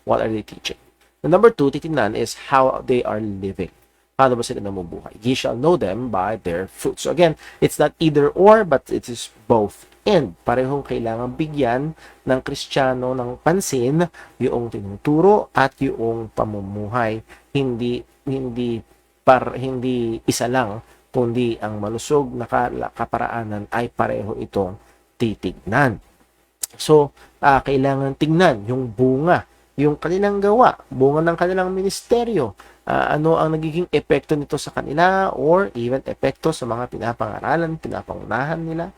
What are they teaching? The number 2, titingnan is how they are living. Paano ba sila namumuhay? Ye shall know them by their fruits. So again, it's not either or, but it is both and. Parehong kailangan bigyan ng Kristiyano ng pansin yung tinuturo at yung pamumuhay. Hindi isa lang, kundi ang malusog na kaparaanan ay pareho itong titignan. So, kailangan tingnan yung bunga, yung kanilang gawa, bunga ng kanilang ministeryo, ano ang nagiging epekto nito sa kanila or even epekto sa mga pinapangaralan, pinapangunahan nila.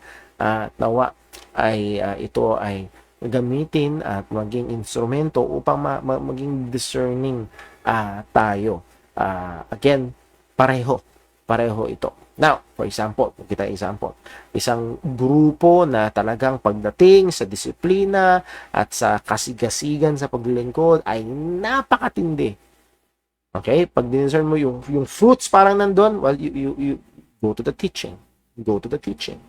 Nawa ay ito ay gamitin at maging instrumento upang maging discerning tayo. Again, pareho ito. Now, for example, isang grupo na talagang pagdating sa disiplina at sa kasigasigan sa paglilingkod ay napakatindi. Okay? Pag discern mo yung fruits parang nandun, well, you go to the teaching. Go to the teaching.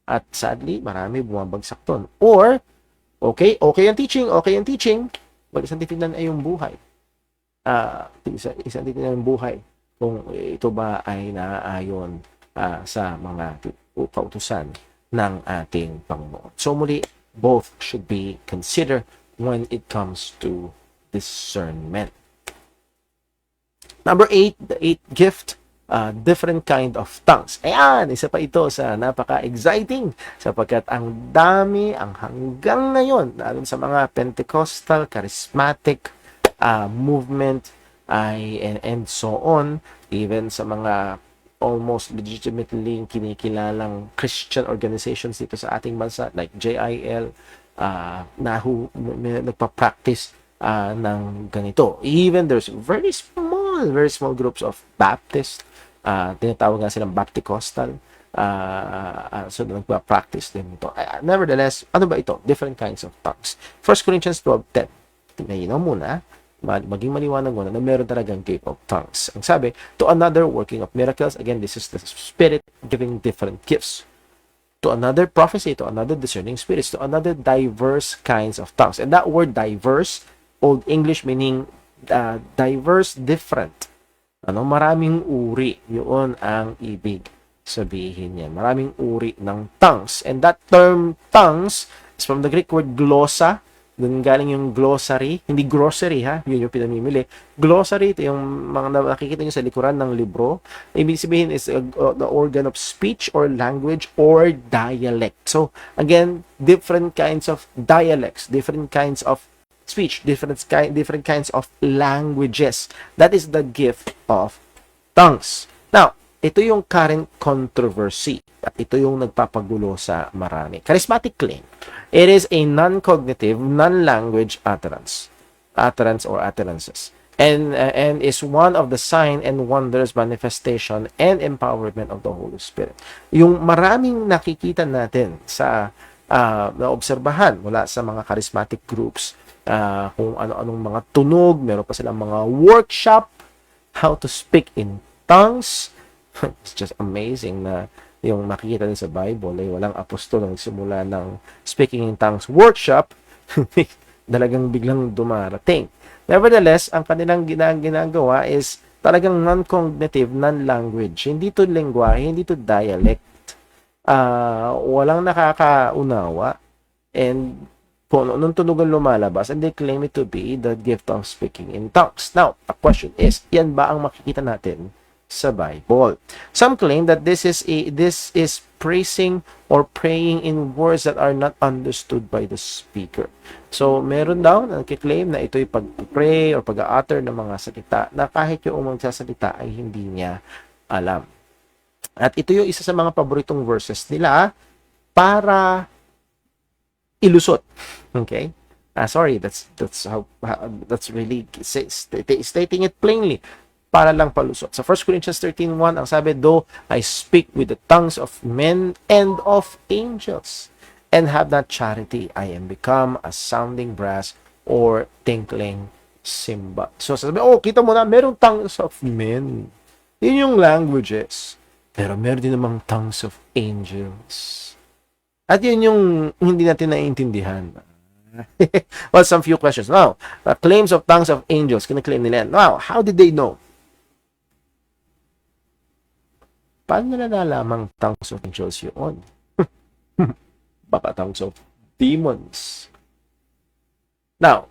At sadly, marami bumabagsak doon. Or, okay ang teaching, well, isang titignan ay yung buhay. Isang titignan yung buhay. Kung ito ba ay naaayon sa mga kautusan ng ating Panginoon. So muli, both should be considered when it comes to discernment. Number 8, the 8th gift, different kind of tongues. Ayan, isa pa ito sa napaka-exciting sapagkat ang dami, ang hanggang ngayon, lalo sa mga Pentecostal, charismatic movement, and so on, even sa mga almost legitimately kinikilalang Christian organizations dito sa ating bansa like JIL, na nagpa-practice ng ganito. Even there's very small groups of Baptist, tinatawag nga silang Bapticostal, so nagpa-practice din ito. Nevertheless, ano ba ito? Different kinds of tongues. 1 Corinthians 12:10. Tingnan nyo muna, maging maliwanag mo na meron talagang gift of tongues. Ang sabi, to another working of miracles, again, this is the Spirit giving different gifts. To another prophecy, to another discerning spirits, to another diverse kinds of tongues. And that word diverse, Old English meaning diverse, different. Maraming uri, yun ang ibig sabihin yan. Maraming uri ng tongues. And that term tongues is from the Greek word glossa. Doon galing yung glossary, hindi grocery ha, yun yung pinamimili. Glossary, ito yung mga nakikita nyo sa likuran ng libro. Ibig sabihin is the organ of speech or language or dialect. So, again, different kinds of dialects, different kinds of speech, different kinds of languages. That is the gift of tongues. Now, ito yung current controversy at ito yung nagpapagulo sa marami. Charismatic claim. It is a non-cognitive, non-language utterance or utterances, and is one of the sign and wonders manifestation and empowerment of the Holy Spirit. Yung maraming nakikita natin sa naobserbahan mula sa mga charismatic groups, kung ano-anong mga tunog, meron pa silang mga workshop, how to speak in tongues. It's just amazing na yung makikita din sa Bible ay walang apostol na nagsimula ng speaking in tongues workshop, talagang biglang dumarating. Nevertheless, ang kanilang ginagawa is talagang non-cognitive, non-language. Hindi to lengguwahe, hindi to dialect. Walang nakakaunawa. And kung anong tunugan lumalabas, and they claim it to be the gift of speaking in tongues. Now, the question is, yan ba ang makikita natin sa Bible? Some claim that this is praising or praying in words that are not understood by the speaker. So, meron daw na nagkiklaim na ito'y pag-pray or pag-utter ng mga salita na kahit yung magsasalita ay hindi niya alam. At ito yung isa sa mga paboritong verses nila para ilusot. Okay? Sorry, that's really stating it plainly para lang palusot. Sa 1 Corinthians 13:1, ang sabi, though I speak with the tongues of men and of angels, and have not charity, I am become a sounding brass or tinkling cymbal. So sabi, kita mo na, merong tongues of men. Yun yung languages. Pero meron din namang tongues of angels. At yun yung hindi natin naiintindihan. Well, some few questions. Now, the claims of tongues of angels, kina-claim nila. Now, how did they know? Paano nila nalamang tongues of angels yun? Baka tongues of demons. Now,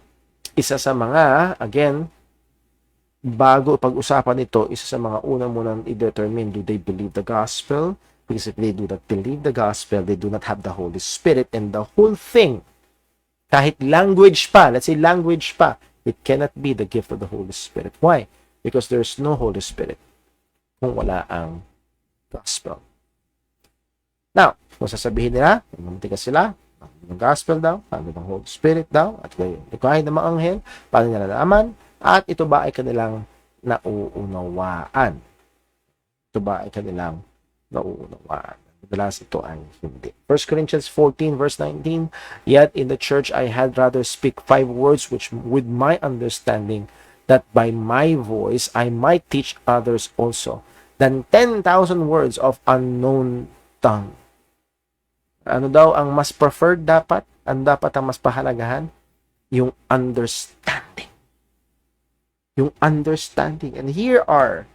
isa sa mga, again, bago pag-usapan ito, isa sa mga unang munang i-determine, do they believe the gospel? Because if they do not believe the gospel, they do not have the Holy Spirit, and the whole thing, kahit language pa, let's say language pa, it cannot be the gift of the Holy Spirit. Why? Because there's no Holy Spirit kung wala ang gospel. Now, kung sasabihin nila, mantigas sila, ng gospel daw, paano ng Holy Spirit daw, at kahit ng mga anghel, paano nila nalaman, at ito ba ay kanilang nauunawaan? Ito ba ay kanilang nauunawaan? Madalas ito ay hindi. 1 Corinthians 14 verse 19, yet in the church I had rather speak 5 words which with my understanding, that by my voice I might teach others also, than 10,000 words of unknown tongue. Ano daw ang mas preferred dapat? Ang dapat ang mas pahalagahan? Yung understanding. Yung understanding. And here are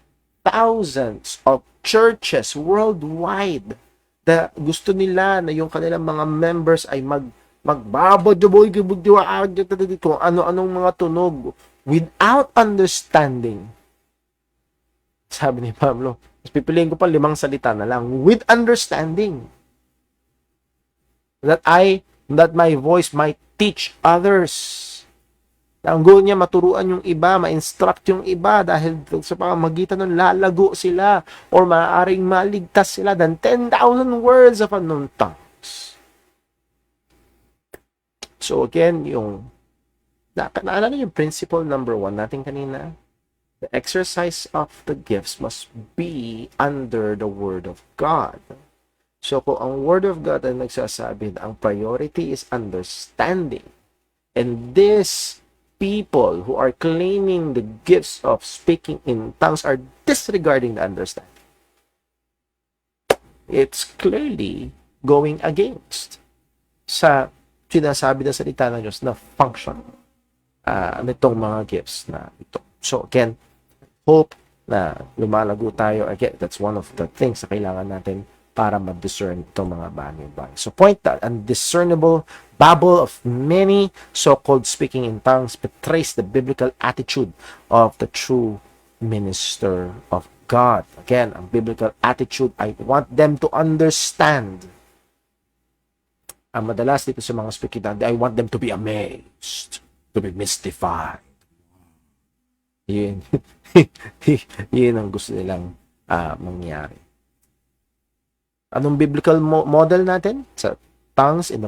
thousands of churches worldwide na gusto nila na yung kanilang mga members ay magbabadoboy kung ano-anong mga tunog without understanding. Sabi ni Pablo, mas pipiliin ko pa 5 salita na lang, with understanding, that my voice might teach others. Ang goal niya, maturuan yung iba, ma-instruct yung iba, dahil sa pamamagitan nun, lalago sila, or maaaring maligtas sila than 10,000 words of unknown tongues. So again, naalala yung principle number 1 natin kanina? The exercise of the gifts must be under the Word of God. So kung ang Word of God ay nagsasabi, ang priority is understanding, and this people who are claiming the gifts of speaking in tongues are disregarding the understanding, it's clearly going against sa sinasabi ng salita ng Diyos na function nitong mga gifts na ito. So again, hope na lumalago tayo. Again, that's one of the things na kailangan natin para ma-discern itong mga bagay-bagay. So point that undiscernible babble of many so-called speaking in tongues betrays the biblical attitude of the true minister of God. Again, ang biblical attitude, I want them to understand. Ang madalas dito sa mga speaking tongues, I want them to be amazed, to be mystified. Yun, yun ang gusto nilang mangyari. Anong biblical model natin? Sa tongues in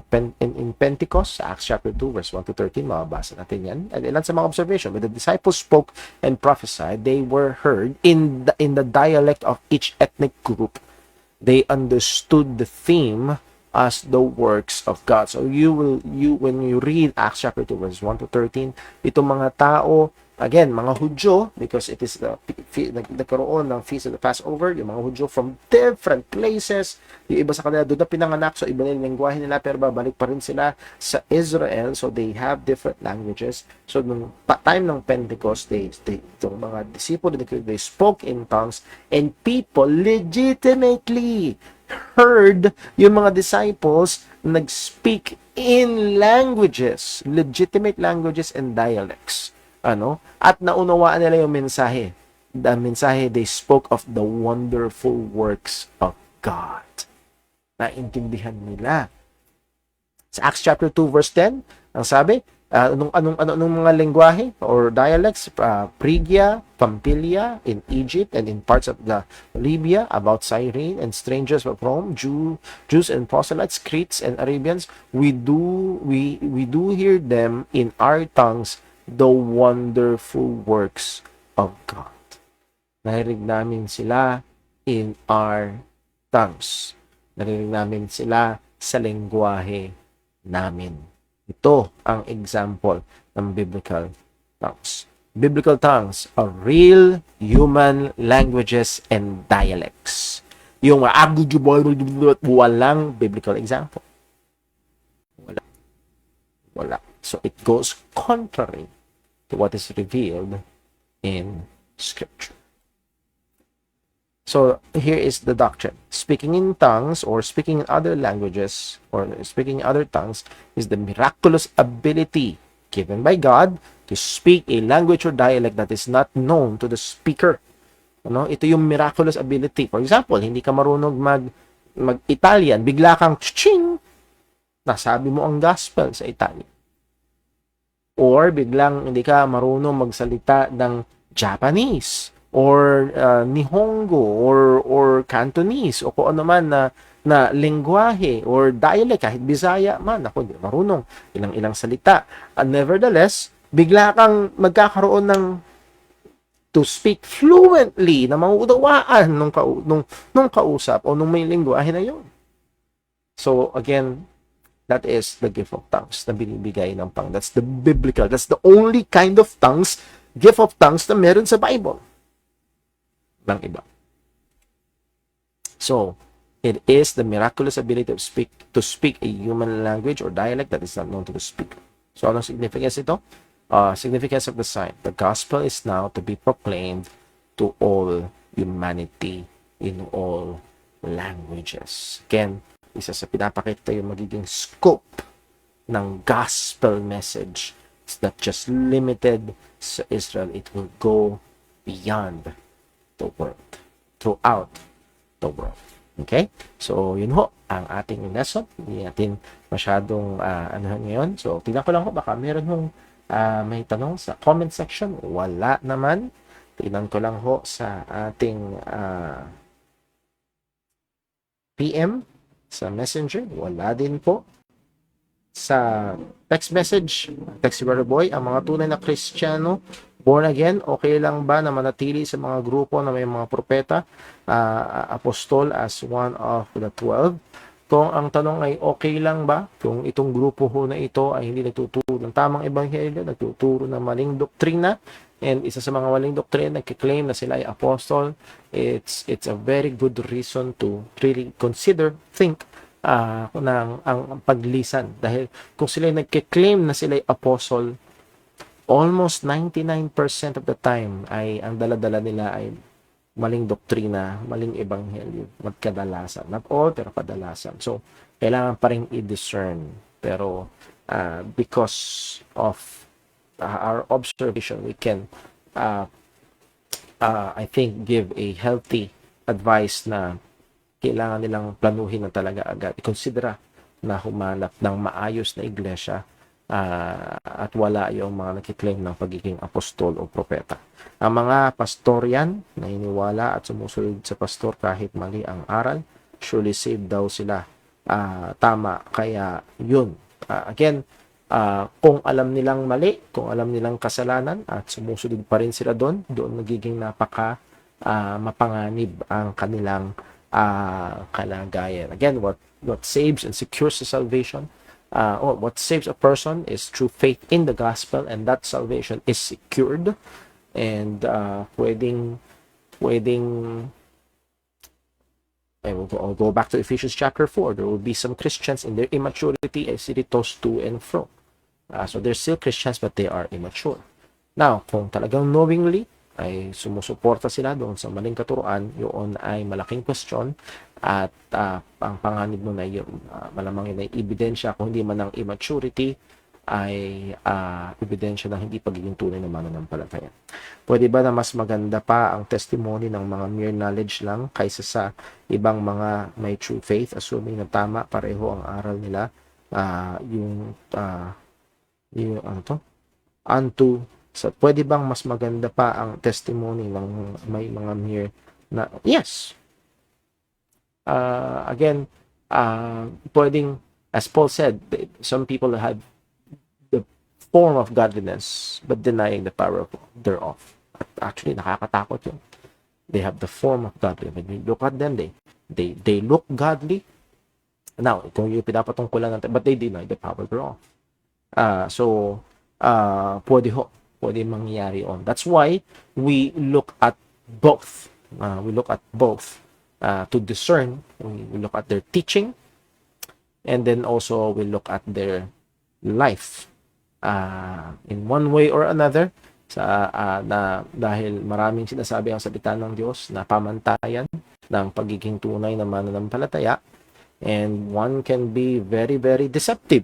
Pentecost, sa Acts chapter 2, verse 1 to 13, mababasa natin yan. And ilan sa mga observation, when the disciples spoke and prophesied, they were heard in the dialect of each ethnic group. They understood the theme as the works of God. So when you read Acts chapter 2, verse 1 to 13, itong mga tao, again, mga Hudyo, because it is nagkaroon ng Feast of the Passover, yung mga Hudyo from different places, yung iba sa kanila doon na pinanganak, so iba na yung lengguwahe nila, pero babalik pa rin sila sa Israel, so they have different languages. So nung time ng Pentecost, itong mga disciple, they spoke in tongues, and people legitimately heard yung mga disciples nag-speak in languages, legitimate languages and dialects. At naunawaan nila yung mensahe. The mensahe, they spoke of the wonderful works of God. Naintindihan nila. Sa Acts chapter 2 verse 10, ang sabi, Anong mga lengguwahe or dialects? Phrygia, Pamphylia in Egypt and in parts of the Libya, about Cyrene and strangers of Rome, Jews and proselytes, Cretes and Arabians. We do hear them in our tongues, the wonderful works of God. Narinig namin sila in our tongues. Narinig namin sila sa lengguwahe namin. Ito ang example ng biblical tongues. Biblical tongues are real human languages and dialects. Yung walang biblical example. Wala. So it goes contrary to what is revealed in Scripture. So here is the doctrine. Speaking in tongues or speaking in other languages or speaking in other tongues is the miraculous ability given by God to speak a language or dialect that is not known to the speaker. Ito yung miraculous ability. For example, hindi ka marunong mag-Italian, bigla kang ching, nasabi mo ang gospel sa Italian. Or biglang hindi ka marunong magsalita ng Japanese or Nihongo or Cantonese o kung ano man na lengguwahe or dialect, kahit Bisaya man, ako hindi marunong ilang salita. Nevertheless, bigla kang magkakaroon ng to speak fluently na mauunawaan nung kausap o nung may lengguwahe na yon. So again, that is the gift of tongues na binibigay ng Panginoon. That's the biblical, that's the only kind of tongues, gift of tongues na meron sa Bible. Ng iba. So, it is the miraculous ability to speak a human language or dialect that is not known to the speaker. So, anong significance ito? Significance of the sign. The gospel is now to be proclaimed to all humanity in all languages. Again, isa sa pinapakita yung magiging scope ng gospel message. It's not just limited sa Israel. It will go beyond the world, throughout the world. Okay? So, yun ho, ang ating lesson. Hindi natin masyadong ngayon. So, tingnan ko lang ho, baka meron hong may tanong sa comment section. Wala naman. Tingnan ko lang ho sa ating PM sa Messenger. Wala din po. Sa text message, text si Brother Boy, ang mga tunay na Kristiyano, born again, okay lang ba na manatili sa mga grupo na may mga propeta, apostol as one of the 12? Kung ang tanong ay okay lang ba kung itong grupo ho na ito ay hindi nagtuturo ng tamang ebanghelyo, nagtuturo ng maling doktrina, and isa sa mga maling doktrina nagkiklaim na sila ay apostol, it's a very good reason to really consider, think, ang paglisan. Dahil kung sila nagkiklaim na sila ay apostle, almost 99% of the time ay ang dala-dala nila ay maling doktrina, maling ebanghelyo, magkadalasan. Not all, pero kadalasan. So, kailangan pa rin i-discern. Pero, because of our observation, we can, I think, give a healthy advice na kailangan nilang planuhin na talaga agad. I-considera na humanap ng maayos na iglesia at wala yung mga nakiklaim ng pagiging apostol o propeta. Ang mga pastoryan na iniwala at sumusunod sa pastor kahit mali ang aral, surely saved daw sila. Tama. Kaya yun. Again, kung alam nilang mali, kung alam nilang kasalanan at sumusunod pa rin sila doon nagiging napaka mapanganib ang kanilang kalagayan. Again, what saves and secures the salvation, or what saves a person is through faith in the gospel, and that salvation is secured. And I'll go back to Ephesians chapter 4. There will be some Christians in their immaturity as it tossed to and fro. So they're still Christians but they are immature. Now, kung talagang knowingly ay sumusuporta sila doon sa maling katuruan, yun ay malaking question at ang panganib mo na yun, malamang yun ay ebidensya, kung hindi man ng immaturity, ay ebidensya ng hindi pagiging tunay na mananampalataya. Pwede ba na mas maganda pa ang testimony ng mga mere knowledge lang kaysa sa ibang mga may true faith, assuming na tama pareho ang aral nila, yung ano to, unto, pwede bang mas maganda pa ang testimony ng may mga mere na, yes, again, pwedeng, as Paul said, some people have the form of godliness but denying the power thereof. At actually, nakakatakot yun. They have the form of godliness. When you look at them, they look godly. Now, ito yung pinapatungkulan natin, but they deny the power thereof. Pwede mangyari on. That's why we look at both. To discern. We look at their teaching, and then also we look at their life. In one way or another, na dahil maraming sinasabi ang salita ng Diyos na pamantayan ng pagiging tunay na mananampalataya, and one can be very, very deceptive.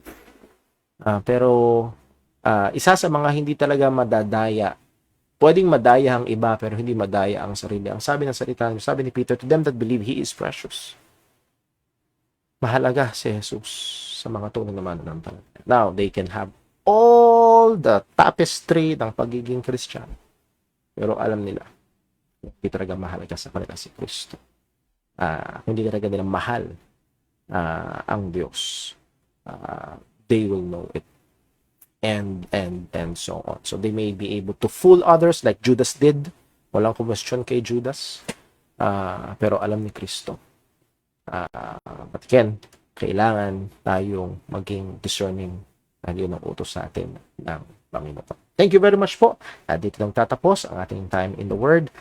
Pero isa sa mga hindi talaga madadaya, pwedeng madaya ang iba pero hindi madaya ang sarili. Ang sabi ng salita, sabi ni Peter, to them that believe He is precious. Mahalaga si Jesus sa mga tunay na mananampalataya. Now, they can have all the tapestry ng pagiging Christian. Pero alam nila, hindi talaga mahalaga sa kanila si Kristo. Hindi talaga nila mahal ang Diyos. They will know it. And so on. So they may be able to fool others like Judas did. Walang question kay Judas. Pero alam ni Kristo. But again, kailangan tayong maging discerning. Yun ang utos sa atin ng Panginoon. Thank you very much po. Dito lang tatapos ang ating time in the Word.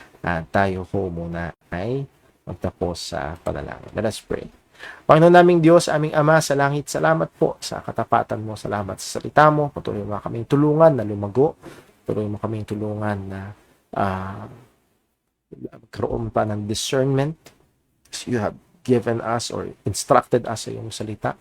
Tayo po muna ay magtapos sa panalangin. Let us pray. Panginoon naming Diyos, aming Ama sa langit, salamat po sa katapatan mo, salamat sa salita mo, patuloy mo kaming tulungan na lumago, patuloy mo kaming tulungan na magkaroon pa ng discernment as you have given us or instructed us sa iyong salita.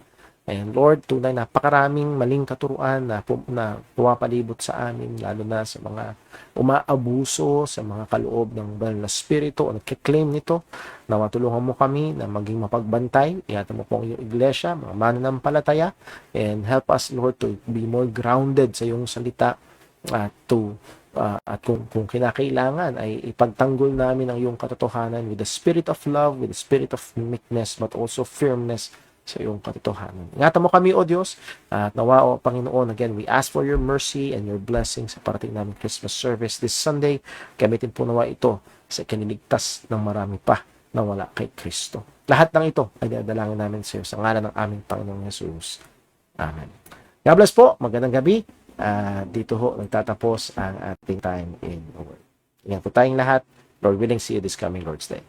And Lord, tunay napakaraming maling katuruan na pumapalibot sa amin, lalo na sa mga umaabuso, sa mga kaloob ng banal na spirito o nagkiklaim nito, na matulungan mo kami na maging mapagbantay. Ingatan mo po ang iyong iglesia, mga mananampalataya, and help us, Lord, to be more grounded sa iyong salita at kung kinakailangan ay ipagtanggol namin ang iyong katotohanan with the spirit of love, with the spirit of meekness, but also firmness sa iyong katotohanan. Ingatan mo kami, O Diyos, at nawa, O Panginoon, again, we ask for your mercy and your blessing sa parating namin Christmas service this Sunday. Gamitin po nawa ito sa kiniligtas ng marami pa na wala kay Kristo. Lahat ng ito ay dadalangin namin sa iyo sa ngalan ng aming Panginoong Jesus. Amen. God bless po. Magandang gabi. Dito ho nagtatapos ang ating time in the Word. Ingat po tayong lahat. Lord willing, see you this coming Lord's Day.